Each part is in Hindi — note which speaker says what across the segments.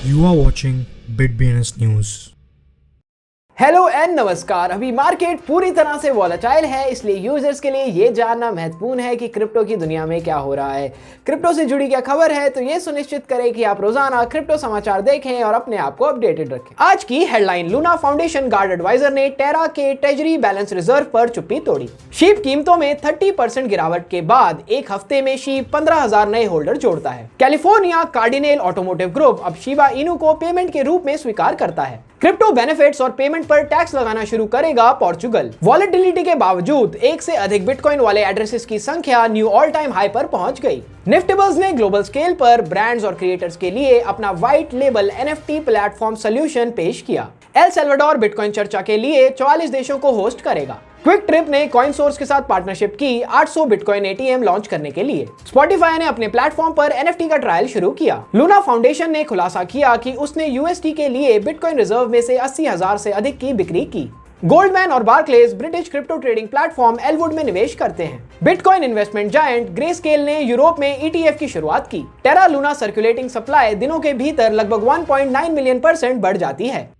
Speaker 1: You are watching BitBNS News.
Speaker 2: Hello and नमस्कार। अभी मार्केट पूरी तरह से वॉलेटाइल है, इसलिए यूजर्स के लिए ये जानना महत्वपूर्ण है कि क्रिप्टो की दुनिया में क्या हो रहा है। क्रिप्टो से जुड़ी क्या खबर है, तो ये सुनिश्चित करें कि आप रोजाना क्रिप्टो समाचार देखें और अपने आप को अपडेटेड रखें। आज की headline, Luna Foundation Guard adviser ने टेरा के ट्रेजरी बैलेंस रिजर्व पर चुप्पी तोड़ी। शीप कीमतों में 30% गिरावट के बाद एक हफ्ते में शीप 15,000 नए होल्डर जोड़ता है। कैलिफोर्निया कार्डिनेल ऑटोमोटिव ग्रुप अब शिबा इनू को पेमेंट के रूप में स्वीकार करता है। क्रिप्टो बेनिफिट्स और पेमेंट पर टैक्स लगाना शुरू करेगा पोर्चुगल। वॉलेटिलिटी के बावजूद एक से अधिक बिटकॉइन वाले एड्रेसेस की संख्या न्यू ऑल टाइम हाई पर पहुंच गई। निफ्टेबल्स ने ग्लोबल स्केल पर ब्रांड्स और क्रिएटर्स के लिए अपना white label NFT platform solution पेश किया। एल सल्वाडोर बिटकॉइन चर्चा के लिए 44 देशों को होस्ट करेगा। क्विक ट्रिप ने कॉइन सोर्स के साथ पार्टनरशिप की 800 बिटकॉइन एटीएम लॉन्च करने के लिए। स्पॉटिफाई ने अपने प्लेटफॉर्म पर एनएफटी का ट्रायल शुरू किया। लूना फाउंडेशन ने खुलासा किया कि उसने यूएसटी के लिए बिटकॉइन रिजर्व में से 80,000 से अधिक की बिक्री की। गोल्डमैन और Barclays British crypto trading platform Elwood में निवेश करते हैं। बिटकॉइन इन्वेस्टमेंट जायंट ग्रेस्केल ने यूरोप में ईटीएफ की शुरुआत की। टेरा लूना सर्कुलेटिंग सप्लाई दिनों के भीतर लगभग 1.9 मिलियन % बढ़ जाती है।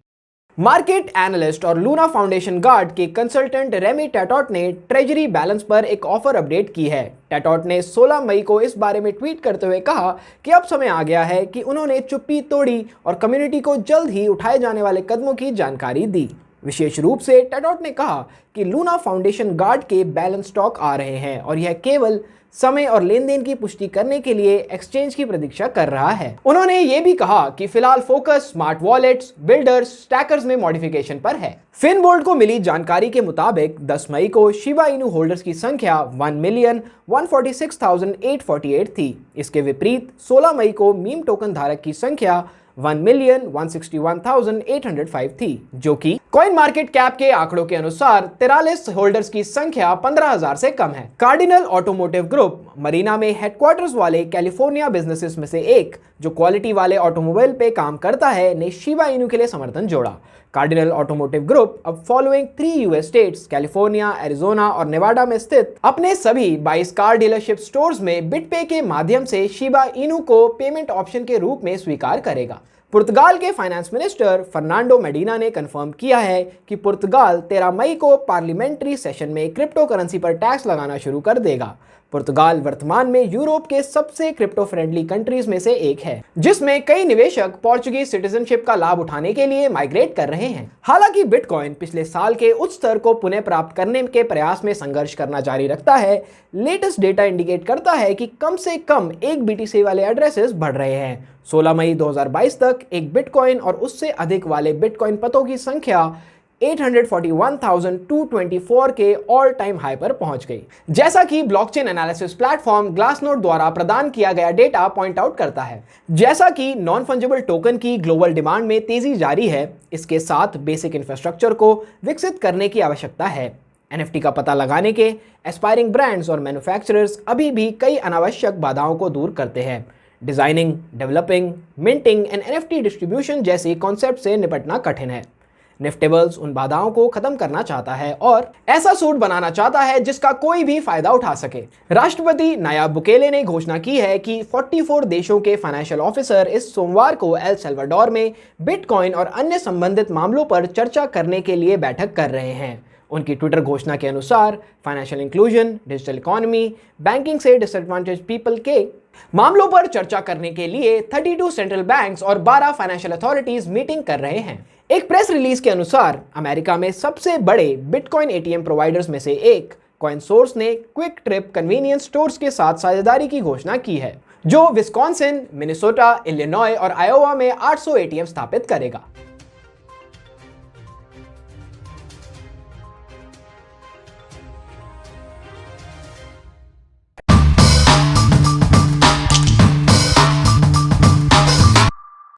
Speaker 2: मार्केट एनालिस्ट और लूना फाउंडेशन गार्ड के कंसल्टेंट रेमी टैटॉट ने ट्रेजरी बैलेंस पर एक ऑफर अपडेट की है। टैटॉट ने 16 मई को इस बारे में ट्वीट करते हुए कहा कि अब समय आ गया है कि उन्होंने चुप्पी तोड़ी और कम्युनिटी को जल्द ही उठाए जाने वाले कदमों की जानकारी दी। विशेष रूप से टैटॉट ने कहा कि लूना फाउंडेशन गार्ड के बैलेंस स्टॉक आ रहे हैं और यह केवल समय और लेन देन की पुष्टि करने के लिए एक्सचेंज की प्रतीक्षा कर रहा है। उन्होंने ये भी कहा कि फिलहाल फोकस स्मार्ट वॉलेट्स, बिल्डर्स, स्टैकर्स में मॉडिफिकेशन पर है। फिनबोल्ट को मिली जानकारी के मुताबिक 10 मई को शिबा इनू होल्डर्स की संख्या 1,146,848 थी। इसके विपरीत 16 मई को मीम टोकन धारक की संख्या 1,161,805 थी, जो कि कॉइन मार्केट कैप के आंकड़ों के अनुसार 43 होल्डर्स की संख्या 15,000 से कम है। कार्डिनल ऑटोमोटिव ग्रुप मरीना में हेडक्वार्टर्स वाले कैलिफोर्निया बिजनेसेस में से एक, जो क्वालिटी वाले ऑटोमोबाइल पे काम करता है, ने शिबा इनू के लिए समर्थन जोड़ा। कार्डिनल ऑटोमोटिव ग्रुप अब following 3 US states California, Arizona और नेवाडा में स्थित अपने सभी 22 कार डीलरशिप स्टोर्स में बिटपे के माध्यम से शिबा इनू को पेमेंट ऑप्शन के रूप में स्वीकार करेगा। पुर्तगाल के फाइनेंस मिनिस्टर फर्नांडो मेडिना ने कंफर्म किया है कि पुर्तगाल 13 मई को पार्लियामेंट्री सेशन में क्रिप्टो करेंसी पर टैक्स लगाना शुरू कर देगा। पुर्तगाल वर्तमान में यूरोप के सबसे क्रिप्टो फ्रेंडली कंट्रीज में से एक है, जिसमें कई निवेशक पोर्चुगीज सिटीजनशिप का लाभ उठाने के लिए माइग्रेट कर रहे हैं। हालांकि बिटकॉइन पिछले साल के उच्च स्तर को पुनः प्राप्त करने के प्रयास में संघर्ष करना जारी रखता है। लेटेस्ट डेटा इंडिकेट करता है कि कम से कम एक बीटीसी वाले एड्रेसेस बढ़ रहे हैं। 16 मई 2022 तक एक बिटकॉइन और उससे अधिक वाले बिटकॉइन पतों की संख्या 841,224 के ऑल टाइम हाई पर पहुंच गई, जैसा कि ब्लॉकचेन एनालिसिस प्लेटफॉर्म ग्लासनोड द्वारा प्रदान किया गया डेटा पॉइंट आउट करता है। जैसा कि नॉन फंजिबल टोकन की ग्लोबल डिमांड में तेजी जारी है, इसके साथ बेसिक इंफ्रास्ट्रक्चर को विकसित करने की आवश्यकता है। एनएफटी का पता लगाने के एस्पायरिंग ब्रांड्स और मैन्युफैक्चरर्स अभी भी कई अनावश्यक बाधाओं को दूर करते हैं। Designing, developing, minting and NFT distribution जैसी कॉन्सेप्ट से निपटना कठिन है। निफ्टेबल्स उन बाधाओं को खत्म करना चाहता है और ऐसा सूट बनाना चाहता है जिसका कोई भी फायदा उठा सके। राष्ट्रपति नायाब बुकेले ने घोषणा की है कि 44 देशों के फाइनेंशियल ऑफिसर इस सोमवार को एल सल्वाडोर में बिटकॉइन और अन्य संबंधित मामलों पर चर्चा करने के लिए बैठक कर रहे हैं। उनकी ट्विटर घोषणा के अनुसार financial inclusion, digital economy, banking से डिसएडवांटेज पीपल के मामलों पर चर्चा करने के लिए 32 सेंट्रल बैंक्स और 12 फाइनेंशियल अथॉरिटीज मीटिंग कर रहे हैं। एक प्रेस रिलीज के अनुसार अमेरिका में सबसे बड़े बिटकॉइन एटीएम प्रोवाइडर्स में से एक कॉइन सोर्स ने क्विक ट्रिप कन्वीनियंस स्टोर्स के साथ साझेदारी की घोषणा की है, जो विस्कॉन्सिन, मिनेसोटा, इलिनॉय और आयोवा में 800 एटीएम स्थापित करेगा।